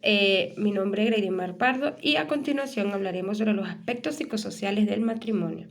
Mi nombre es Greidimar Pardo y a continuación hablaremos sobre los aspectos psicosociales del matrimonio.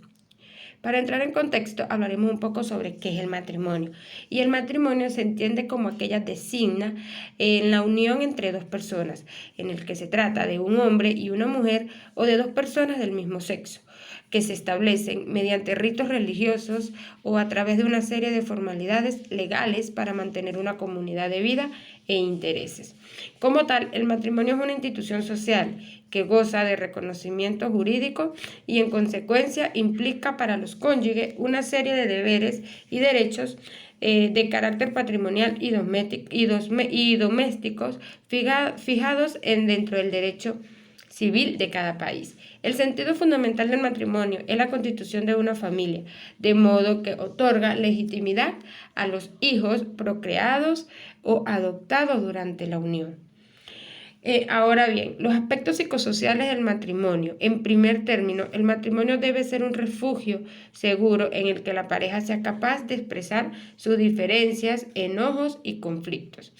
Para entrar en contexto, hablaremos un poco sobre qué es el matrimonio. Y el matrimonio se entiende como aquella designa en la unión entre dos personas, en el que se trata de un hombre y una mujer o de dos personas del mismo sexo, que se establecen mediante ritos religiosos o a través de una serie de formalidades legales para mantener una comunidad de vida e intereses. Como tal, el matrimonio es una institución social que goza de reconocimiento jurídico y en consecuencia implica para los cónyuges una serie de deberes y derechos de carácter patrimonial y domésticos fijados dentro del derecho civil de cada país. El sentido fundamental del matrimonio es la constitución de una familia, de modo que otorga legitimidad a los hijos procreados o adoptados durante la unión. Ahora bien, los aspectos psicosociales del matrimonio. En primer término, el matrimonio debe ser un refugio seguro en el que la pareja sea capaz de expresar sus diferencias, enojos y conflictos.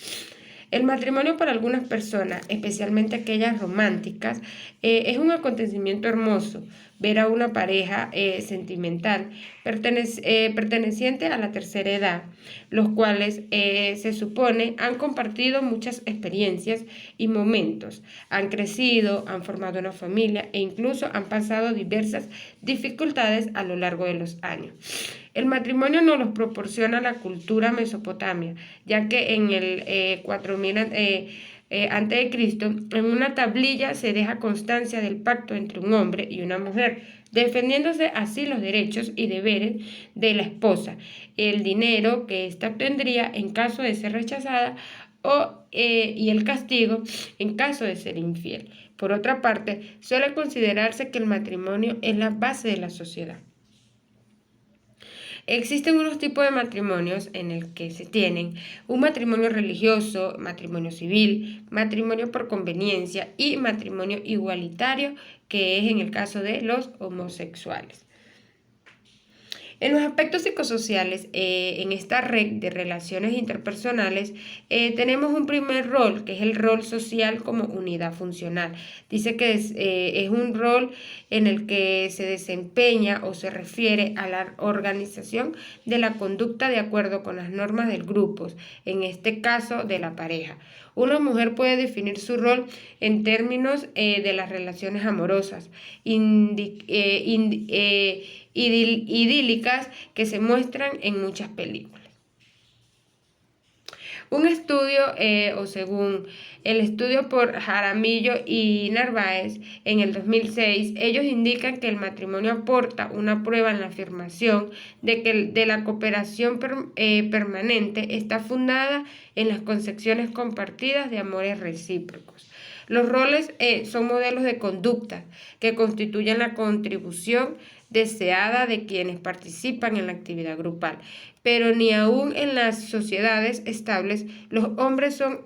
El matrimonio para algunas personas, especialmente aquellas románticas, es un acontecimiento hermoso. Ver a una pareja sentimental perteneciente a la tercera edad, los cuales se supone han compartido muchas experiencias y momentos, han crecido, han formado una familia e incluso han pasado diversas dificultades a lo largo de los años. El matrimonio nos los proporciona la cultura mesopotamia, ya que en el 4000 antes de Cristo, en una tablilla se deja constancia del pacto entre un hombre y una mujer, defendiéndose así los derechos y deberes de la esposa, el dinero que ésta obtendría en caso de ser rechazada y el castigo en caso de ser infiel. Por otra parte, suele considerarse que el matrimonio es la base de la sociedad. Existen unos tipos de matrimonios en el que se tienen un matrimonio religioso, matrimonio civil, matrimonio por conveniencia y matrimonio igualitario, que es en el caso de los homosexuales. En los aspectos psicosociales, en esta red de relaciones interpersonales, tenemos un primer rol, que es el rol social como unidad funcional. Dice que es un rol en el que se desempeña o se refiere a la organización de la conducta de acuerdo con las normas del grupo, en este caso de la pareja. Una mujer puede definir su rol en términos de las relaciones amorosas, idílicas que se muestran en muchas películas. Un estudio, o según el estudio por Jaramillo y Narváez en el 2006, ellos indican que el matrimonio aporta una prueba en la afirmación de la cooperación permanente está fundada en las concepciones compartidas de amores recíprocos. Los roles son modelos de conducta que constituyen la contribución deseada de quienes participan en la actividad grupal. Pero ni aún en las sociedades estables los hombres son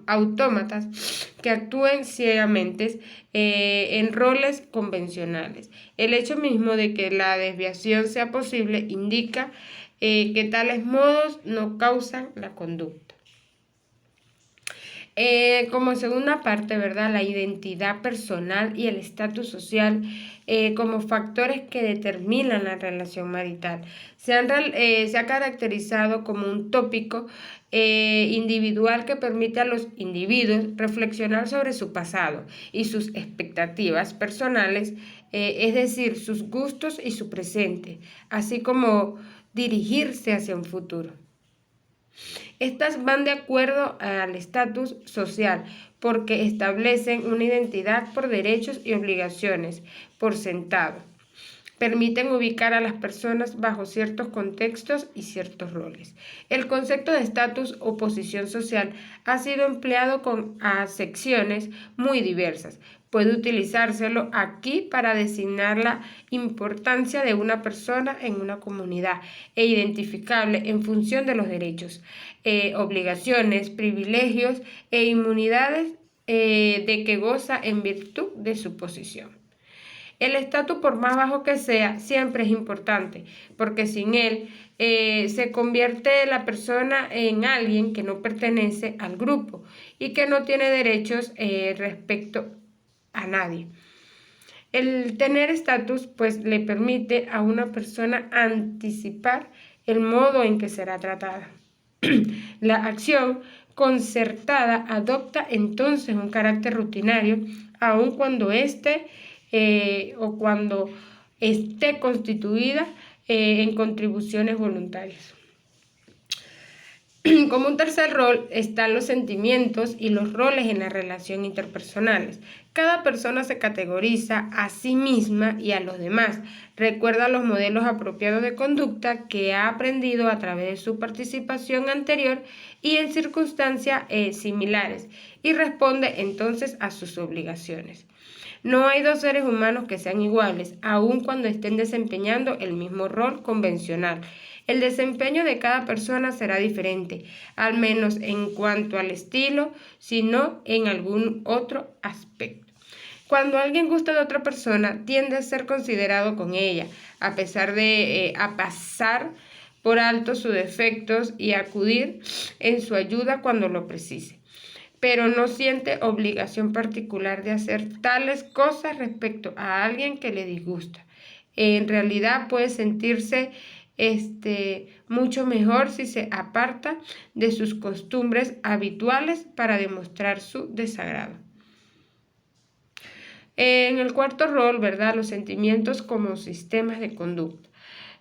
autómatas que actúen ciegamente en roles convencionales. El hecho mismo de que la desviación sea posible indica que tales modos no causan la conducta. Como segunda parte, ¿verdad? La identidad personal y el estatus social como factores que determinan la relación marital. Se ha caracterizado como un tópico individual que permite a los individuos reflexionar sobre su pasado y sus expectativas personales, es decir, sus gustos y su presente, así como dirigirse hacia un futuro. Estas van de acuerdo al estatus social porque establecen una identidad por derechos y obligaciones por sentado. Permiten ubicar a las personas bajo ciertos contextos y ciertos roles. El concepto de estatus o posición social ha sido empleado con acepciones muy diversas. Puede utilizárselo aquí para designar la importancia de una persona en una comunidad e identificable en función de los derechos, obligaciones, privilegios e inmunidades de que goza en virtud de su posición. El estatus, por más bajo que sea, siempre es importante, porque sin él se convierte la persona en alguien que no pertenece al grupo y que no tiene derechos respecto a nadie. El tener estatus pues le permite a una persona anticipar el modo en que será tratada. La acción concertada adopta entonces un carácter rutinario, aun cuando cuando esté constituida en contribuciones voluntarias. Como un tercer rol están los sentimientos y los roles en la relación interpersonales. Cada persona se categoriza a sí misma y a los demás. Recuerda los modelos apropiados de conducta que ha aprendido a través de su participación anterior y en circunstancias similares y responde entonces a sus obligaciones. No hay dos seres humanos que sean iguales, aun cuando estén desempeñando el mismo rol convencional. El desempeño de cada persona será diferente, al menos en cuanto al estilo, sino en algún otro aspecto. Cuando alguien gusta de otra persona, tiende a ser considerado con ella, a pesar de pasar por alto sus defectos y acudir en su ayuda cuando lo precise, pero no siente obligación particular de hacer tales cosas respecto a alguien que le disgusta. En realidad puede sentirse mucho mejor si se aparta de sus costumbres habituales para demostrar su desagrado. En el cuarto rol, ¿verdad? Los sentimientos como sistemas de conducta.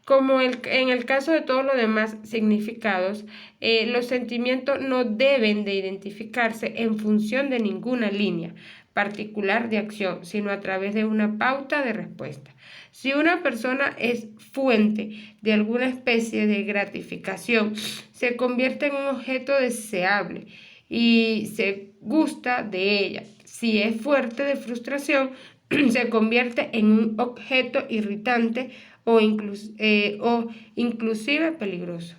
Como en el caso de todos los demás significados, los sentimientos no deben de identificarse en función de ninguna línea particular de acción, sino a través de una pauta de respuesta. Si una persona es fuente de alguna especie de gratificación, se convierte en un objeto deseable y se gusta de ella. Si es fuente de frustración, se convierte en un objeto irritante o inclusive peligroso.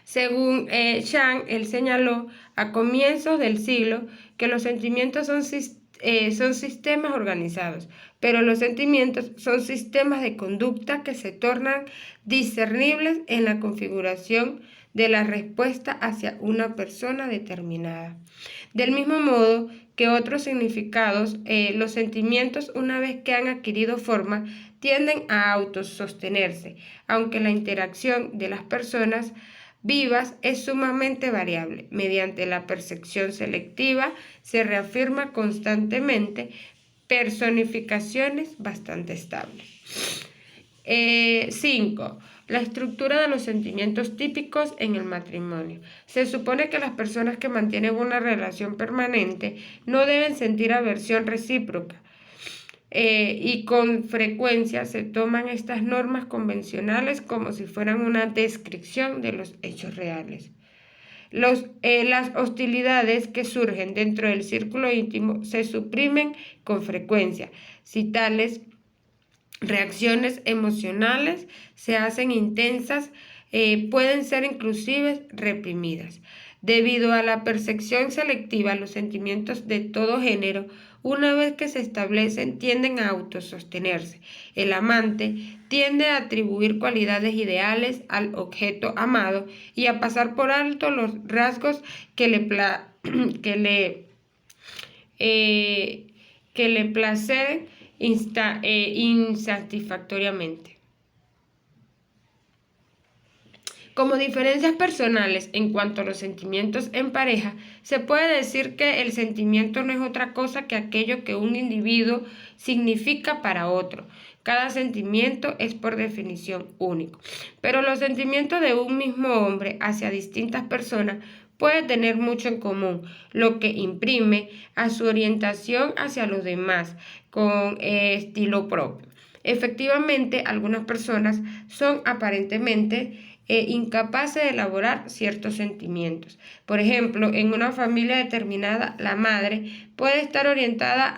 Según Chang, él señaló a comienzos del siglo que los sentimientos son sistemas organizados, pero los sentimientos son sistemas de conducta que se tornan discernibles en la configuración de la respuesta hacia una persona determinada. Del mismo modo que otros significados, los sentimientos, una vez que han adquirido forma, tienden a autosostenerse, aunque la interacción de las personas vivas es sumamente variable. Mediante la percepción selectiva se reafirma constantemente personificaciones bastante estables. 5. La estructura de los sentimientos típicos en el matrimonio. Se supone que las personas que mantienen una relación permanente no deben sentir aversión recíproca y con frecuencia se toman estas normas convencionales como si fueran una descripción de los hechos reales. Las hostilidades que surgen dentro del círculo íntimo se suprimen con frecuencia. Si tales reacciones emocionales se hacen intensas, pueden ser inclusive reprimidas. Debido a la percepción selectiva, los sentimientos de todo género, una vez que se establecen, tienden a autosostenerse. El amante tiende a atribuir cualidades ideales al objeto amado y a pasar por alto los rasgos que le placen insatisfactoriamente. Como diferencias personales en cuanto a los sentimientos en pareja, se puede decir que el sentimiento no es otra cosa que aquello que un individuo significa para otro. Cada sentimiento es por definición único, pero los sentimientos de un mismo hombre hacia distintas personas pueden tener mucho en común, lo que imprime a su orientación hacia los demás con estilo propio. Efectivamente, algunas personas son aparentemente incapaces de elaborar ciertos sentimientos. Por ejemplo, en una familia determinada, la madre puede estar orientada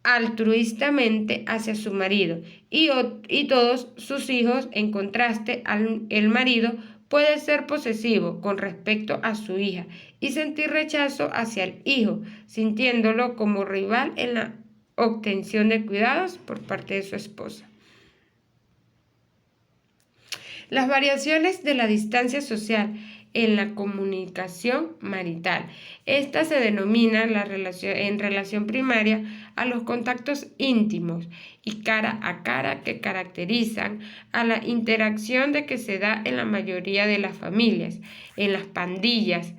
altruistamente hacia su marido y todos sus hijos, en contraste, el marido puede ser posesivo con respecto a su hija y sentir rechazo hacia el hijo, sintiéndolo como rival en la obtención de cuidados por parte de su esposa. Las variaciones de la distancia social en la comunicación marital. Esta se denomina en relación primaria a los contactos íntimos y cara a cara que caracterizan a la interacción de que se da en la mayoría de las familias, en las pandillas,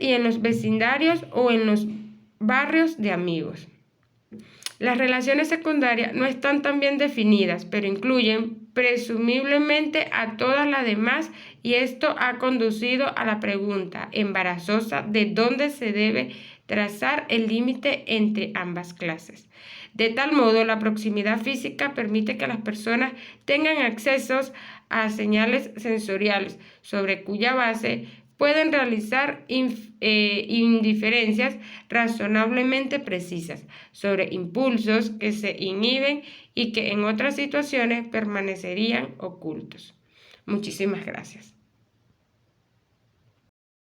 y en los vecindarios o en los barrios de amigos. Las relaciones secundarias no están tan bien definidas, pero incluyen presumiblemente a todas las demás, y esto ha conducido a la pregunta embarazosa de dónde se debe trazar el límite entre ambas clases. De tal modo, la proximidad física permite que las personas tengan accesos a señales sensoriales sobre cuya base pueden realizar inferencias razonablemente precisas sobre impulsos que se inhiben y que en otras situaciones permanecerían ocultos. Muchísimas gracias.